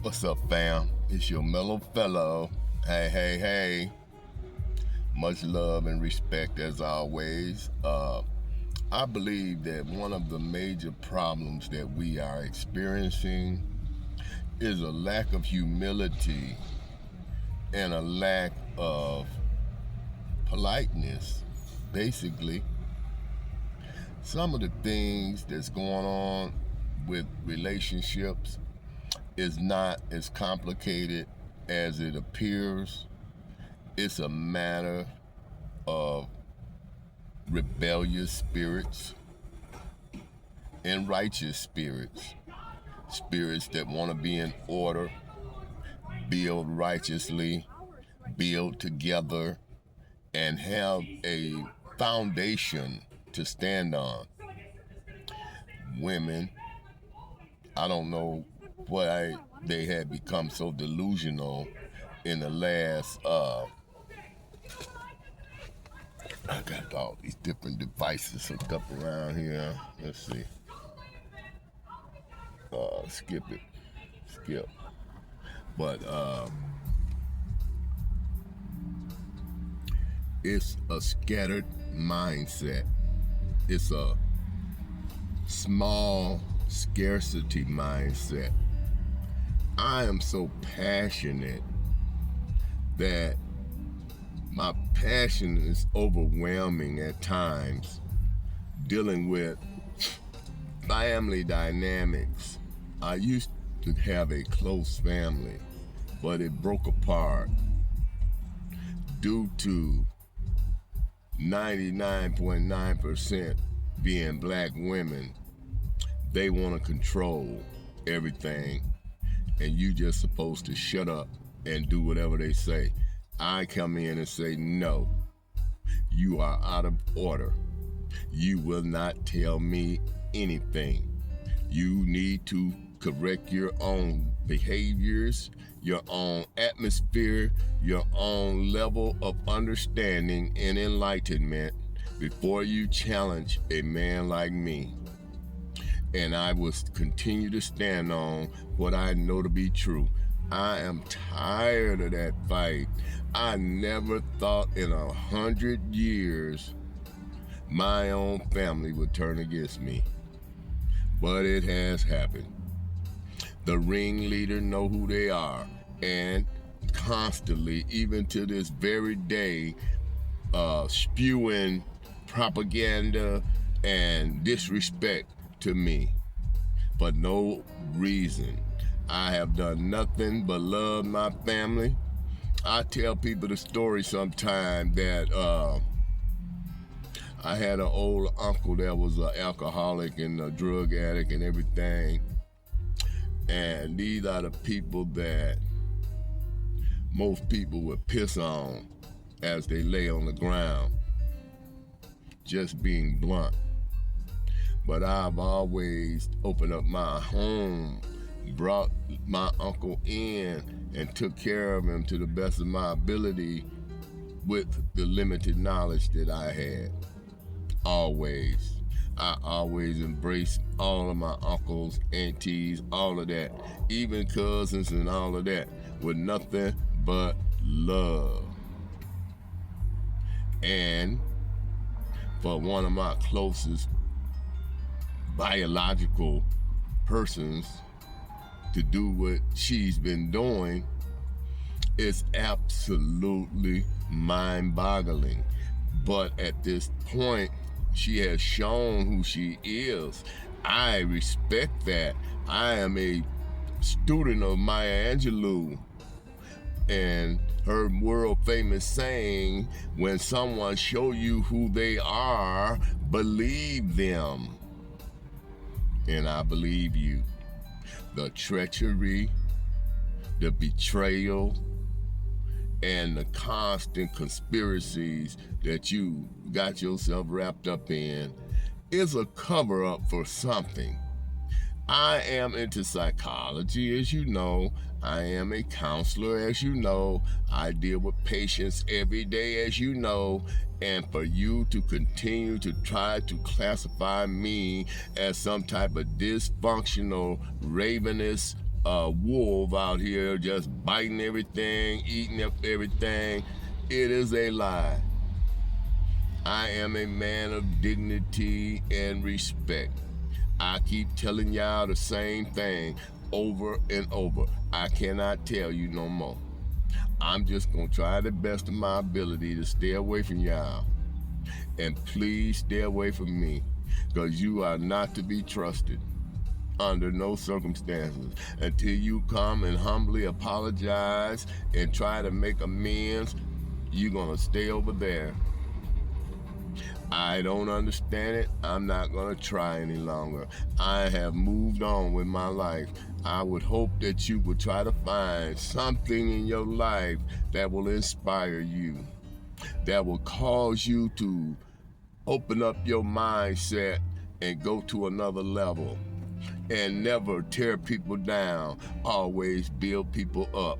What's up, fam? It's your mellow fellow. Hey, hey, hey. Much love and respect as always. I believe that one of the major problems that we are experiencing is a lack of humility and a lack of politeness. Basically, some of the things that's going on with relationships is not as complicated as it appears. It's a matter of rebellious spirits and righteous spirits. Spirits that want to be in order, build righteously, build together, and have a foundation to stand on. Women, I don't know why they had become so delusional in the last I got all these different devices hooked up around here. Let's see. Skip it. Skip. But it's a scattered mindset. It's a small scarcity mindset. I am so passionate that my passion is overwhelming at times, dealing with family dynamics. I used to have a close family, but it broke apart due to 99.9% being black women. They want to control everything, and you just supposed to shut up and do whatever they say. I come in and say, no, you are out of order. You will not tell me anything. You need to correct your own behaviors, your own atmosphere, your own level of understanding and enlightenment before you challenge a man like me. And I will continue to stand on what I know to be true. I am tired of that fight. I never thought in 100 years my own family would turn against me. But it has happened. The ringleader know who they are, and constantly, even to this very day, spewing propaganda and disrespect to me for no reason. I have done nothing but love my family. I tell people the story sometime that I had an old uncle that was an alcoholic and a drug addict and everything. And these are the people that most people would piss on as they lay on the ground, just being blunt. But I've always opened up my home, brought my uncle in, and took care of him to the best of my ability with the limited knowledge that I had. Always. I always embraced all of my uncles, aunties, all of that, even cousins and all of that, with nothing but love. And for one of my closest biological persons to do what she's been doing, it's absolutely mind-boggling. But at this point, she has shown who she is. I respect that. I am a student of Maya Angelou and her world famous saying, when someone show you who they are, believe them. And I believe you. The treachery, the betrayal, and the constant conspiracies that you got yourself wrapped up in is a cover-up for something. I am into psychology, as you know. I am a counselor, as you know. I deal with patients every day, as you know. And for you to continue to try to classify me as some type of dysfunctional, ravenous a wolf out here just biting everything, eating up everything. It is a lie. I am a man of dignity and respect. I keep telling y'all the same thing over and over. I cannot tell you no more. I'm just gonna try the best of my ability to stay away from y'all. And please stay away from me, because you are not to be trusted under no circumstances until you come and humbly apologize and try to make amends. You're gonna stay over there. I don't understand it. I'm not gonna try any longer. I have moved on with my life. I would hope that you would try to find something in your life that will inspire you, that will cause you to open up your mindset and go to another level, and never tear people down, always build people up.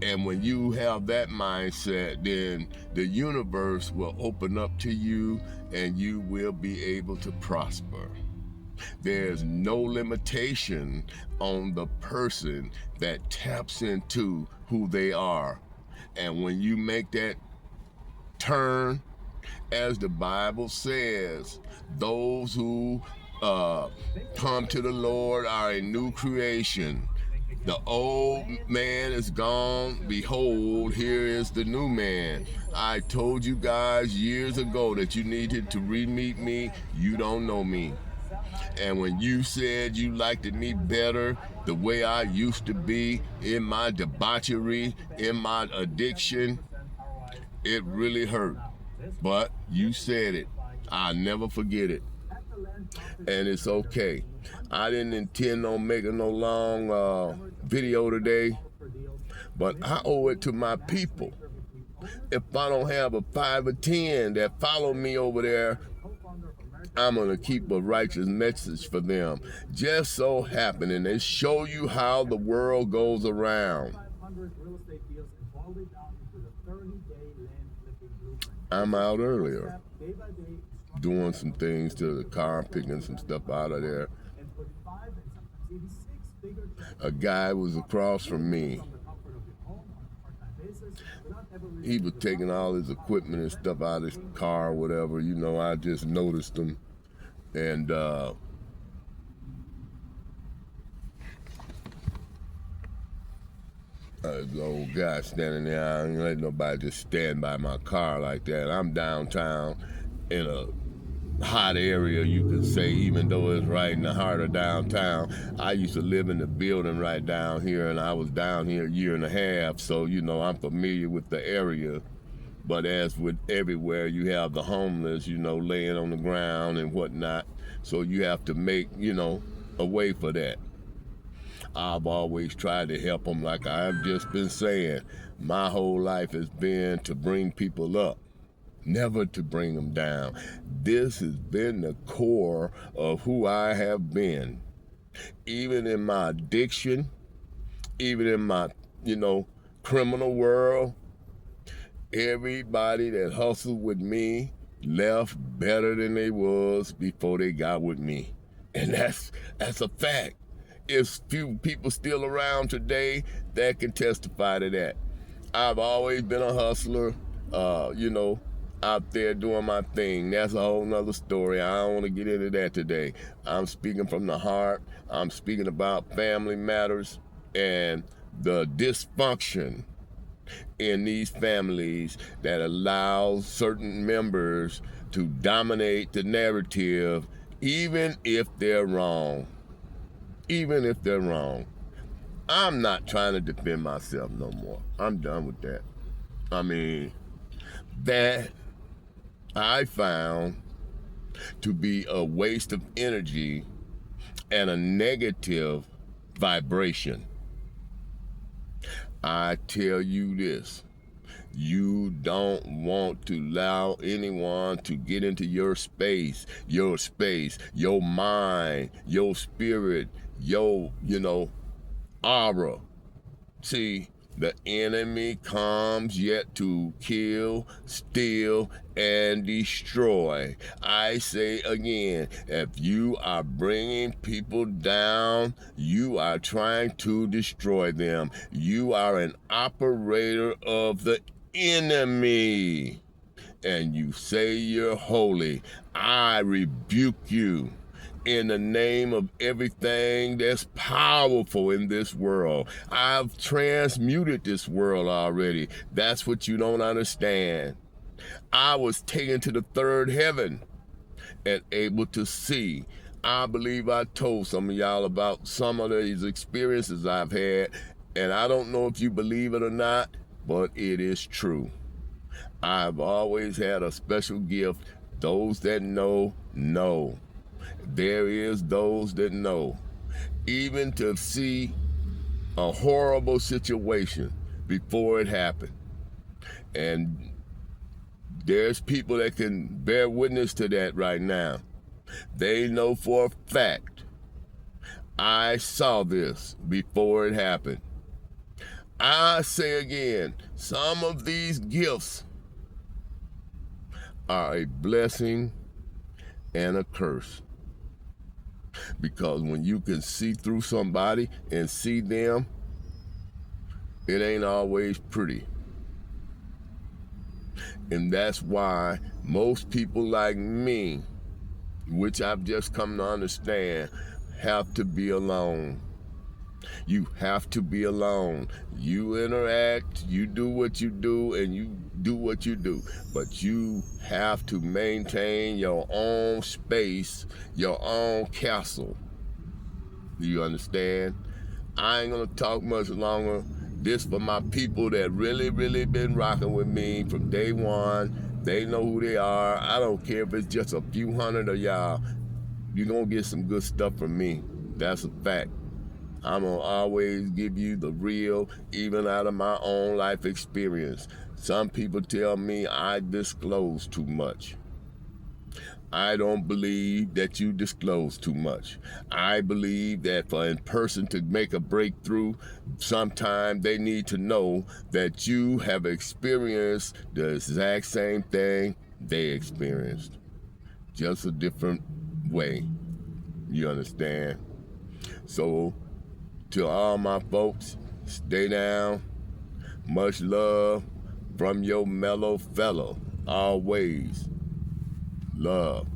And when you have that mindset, then the universe will open up to you and you will be able to prosper. There's no limitation on the person that taps into who they are. And when you make that turn, as the Bible says, those who come to the Lord are a new creation. The old man is gone. Behold, here is the new man. I told you guys years ago that you needed to re-meet me. You don't know me. And when you said you liked me better the way I used to be, in my debauchery, in my addiction, it really hurt. But you said it. I'll never forget it. And it's okay. I didn't intend on making no long video today, but I owe it to my people. If I don't have a 5 or 10 that follow me over there, I'm gonna keep a righteous message for them. Just so happening, they show you how the world goes around. I'm out earlier doing some things to the car, picking some stuff out of there. A guy was across from me. He was taking all his equipment and stuff out of his car or whatever. You know, I just noticed him. And the old guy standing there. I don't let nobody just stand by my car like that. I'm downtown in a hot area, you could say, even though it's right in the heart of downtown. I used to live in the building right down here, and I was down here a year and a half, so you know I'm familiar with the area. But as with everywhere, you have the homeless, you know, laying on the ground and whatnot, so you have to make, you know, a way for that. I've always tried to help them, like I've just been saying. My whole life has been to bring people up, never to bring them down. This has been the core of who I have been. Even in my addiction, even in my, you know, criminal world, everybody that hustled with me left better than they was before they got with me. And that's a fact. There's few people still around today that can testify to that. I've always been a hustler, you know, out there doing my thing. That's a whole nother story. I don't want to get into that today. I'm speaking from the heart. I'm speaking about family matters and the dysfunction in these families that allows certain members to dominate the narrative, even if they're wrong. Even if they're wrong. I'm not trying to defend myself no more. I'm done with that. I mean, that I found to be a waste of energy and a negative vibration. I tell you this, you don't want to allow anyone to get into your space, your mind, your spirit, your, you know, aura. See, The enemy comes yet to kill, steal, and destroy. I say again, if you are bringing people down, you are trying to destroy them. You are an operator of the enemy. And you say you're holy. I rebuke you in the name of everything that's powerful in this world. I've transmuted this world already. That's what you don't understand. I was taken to the third heaven and able to see. I believe I told some of y'all about some of these experiences I've had, and I don't know if you believe it or not, but it is true. I've always had a special gift. Those that know, know. There is those that know. Even to see a horrible situation before it happened. And there's people that can bear witness to that right now. They know for a fact, I saw this before it happened. I say again, some of these gifts are a blessing and a curse. Because when you can see through somebody and see them, it ain't always pretty. And that's why most people like me, which I've just come to understand, have to be alone. You have to be alone. You interact, you do what you do, and you do what you do. But you have to maintain your own space, your own castle. Do you understand? I ain't gonna talk much longer. This for my people that really been rocking with me from day one. They know who they are. I don't care if it's just a few hundred of y'all. You're gonna get some good stuff from me. That's a fact. I'm gonna always give you the real, even out of my own life experience. Some people tell me I disclose too much. I don't believe that you disclose too much. I believe that for a person to make a breakthrough, sometimes they need to know that you have experienced the exact same thing they experienced. Just a different way. You understand? So, to all my folks, stay down. Much love from your mellow fellow. Always love.